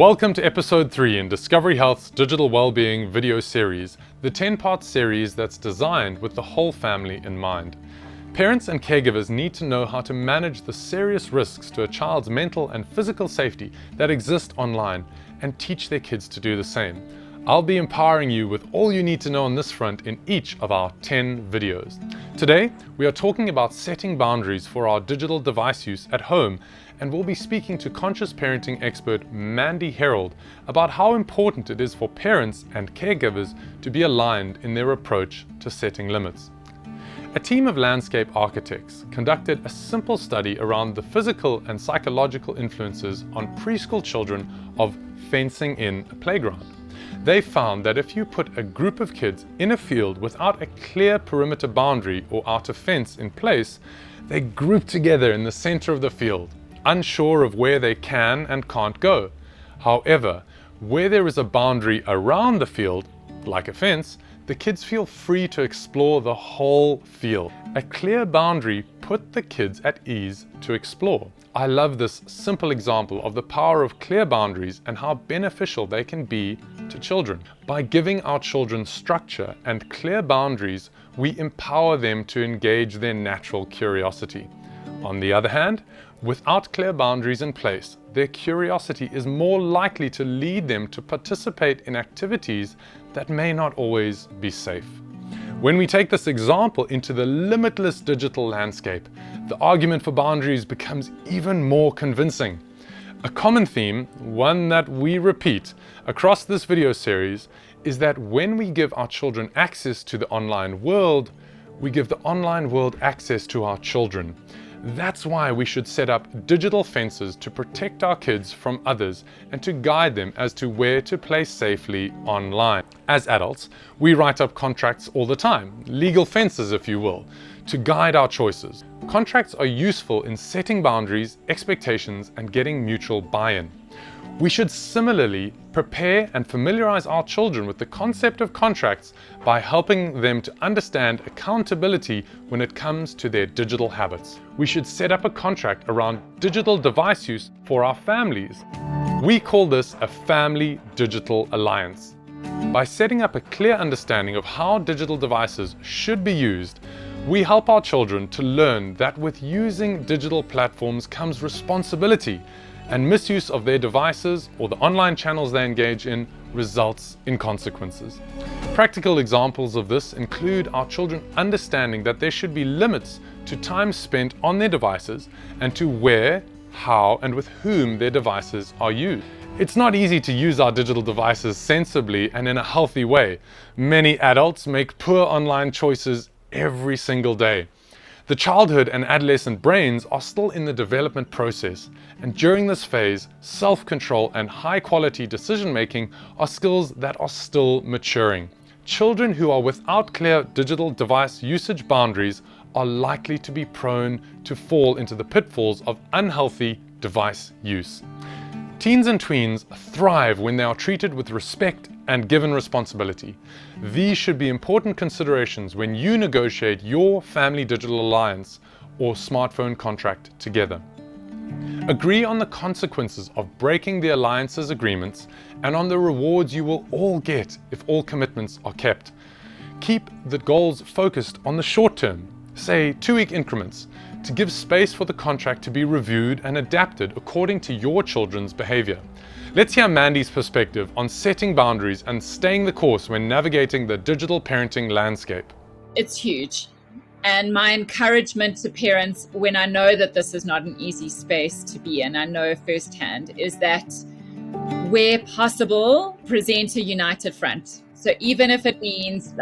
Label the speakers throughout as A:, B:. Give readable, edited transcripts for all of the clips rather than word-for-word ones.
A: Welcome to episode 3 in Discovery Health's Digital Wellbeing video series, the 10-part series that's designed with the whole family in mind. Parents and caregivers need to know how to manage the serious risks to a child's mental and physical safety that exist online and teach their kids to do the same. I'll be empowering you with all you need to know on this front in each of our 10 videos. Today, we are talking about setting boundaries for our digital device use at home, and we'll be speaking to conscious parenting expert Mandy Herold about how important it is for parents and caregivers to be aligned in their approach to setting limits. A team of landscape architects conducted a simple study around the physical and psychological influences on preschool children of fencing in a playground. They found that if you put a group of kids in a field without a clear perimeter boundary or outer fence in place, they group together in the center of the field, unsure of where they can and can't go. However, where there is a boundary around the field, like a fence, the kids feel free to explore the whole field. A clear boundary put the kids at ease to explore. I love this simple example of the power of clear boundaries and how beneficial they can be to children. By giving our children structure and clear boundaries, we empower them to engage their natural curiosity. On the other hand, without clear boundaries in place, their curiosity is more likely to lead them to participate in activities that may not always be safe. When we take this example into the limitless digital landscape, the argument for boundaries becomes even more convincing. A common theme, one that we repeat across this video series, is that when we give our children access to the online world, we give the online world access to our children. That's why we should set up digital fences to protect our kids from others and to guide them as to where to play safely online. As adults, we write up contracts all the time, legal fences if you will, to guide our choices. Contracts are useful in setting boundaries, expectations, and getting mutual buy-in. We should similarly prepare and familiarize our children with the concept of contracts by helping them to understand accountability when it comes to their digital habits. We should set up a contract around digital device use for our families. We call this a family digital alliance. By setting up a clear understanding of how digital devices should be used, we help our children to learn that with using digital platforms comes responsibility, and misuse of their devices or the online channels they engage in results in consequences. Practical examples of this include our children understanding that there should be limits to time spent on their devices and to where, how, and with whom their devices are used. It's not easy to use our digital devices sensibly and in a healthy way. Many adults make poor online choices every single day. The childhood and adolescent brains are still in the development process, and during this phase, self-control and high-quality decision-making are skills that are still maturing. Children who are without clear digital device usage boundaries are likely to be prone to fall into the pitfalls of unhealthy device use. Teens and tweens thrive when they are treated with respect and given responsibility. These should be important considerations when you negotiate your family digital alliance or smartphone contract together. Agree on the consequences of breaking the alliance's agreements and on the rewards you will all get if all commitments are kept. Keep the goals focused on the short term, say 2-week increments, to give space for the contract to be reviewed and adapted according to your children's behavior. Let's hear Mandy's perspective on setting boundaries and staying the course when navigating the digital parenting landscape.
B: It's huge. And my encouragement to parents, when I know that this is not an easy space to be in, I know firsthand, is that where possible, present a united front. So even if it means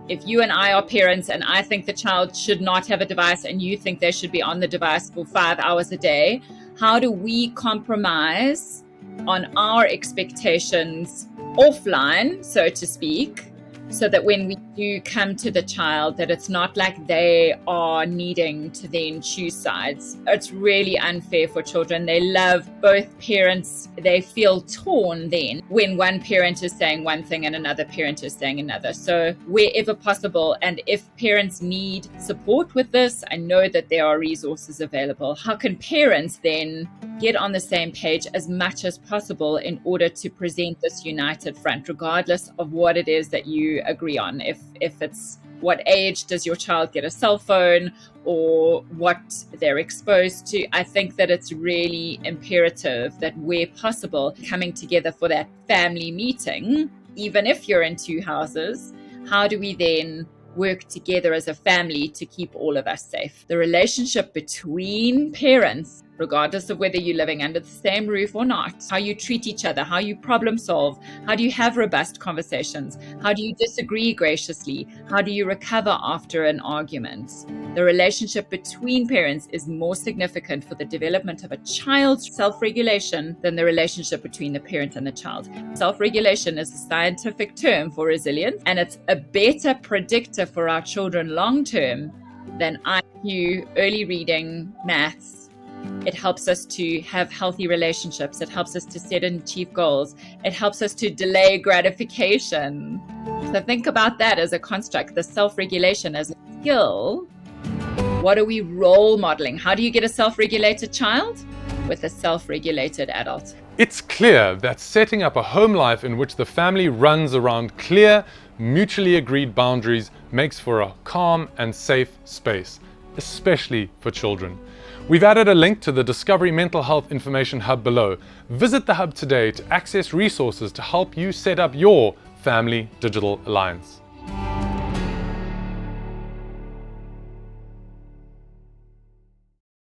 B: if you and I are parents and I think the child should not have a device and you think they should be on the device for 5 hours a day, how do we compromise on our expectations offline, so to speak, so that when we do come to the child, that it's not like they are needing to then choose sides. It's really unfair for children. They love both parents. They feel torn then when one parent is saying one thing and another parent is saying another. So wherever possible, and if parents need support with this, I know that there are resources available. How can parents then get on the same page as much as possible in order to present this united front, regardless of what it is that you agree on? If it's what age does your child get a cell phone or what they're exposed to, I think that it's really imperative that where possible, coming together for that family meeting, even if you're in two houses, how do we then work together as a family to keep all of us safe? The relationship between parents, regardless of whether you're living under the same roof or not, how you treat each other, how you problem solve, how do you have robust conversations, how do you disagree graciously, how do you recover after an argument? The relationship between parents is more significant for the development of a child's self-regulation than the relationship between the parent and the child. Self-regulation is a scientific term for resilience, and it's a better predictor for our children long-term than IQ, early reading, maths. It helps us to have healthy relationships. It helps us to set and achieve goals. It helps us to delay gratification. So think about that as a construct, the self-regulation as a skill. What are we role modeling? How do you get a self-regulated child? With a self-regulated adult.
A: It's clear that setting up a home life in which the family runs around clear, mutually agreed boundaries makes for a calm and safe space, especially for children. We've added a link to the Discovery Mental Health Information Hub below. Visit the hub today to access resources to help you set up your family digital alliance.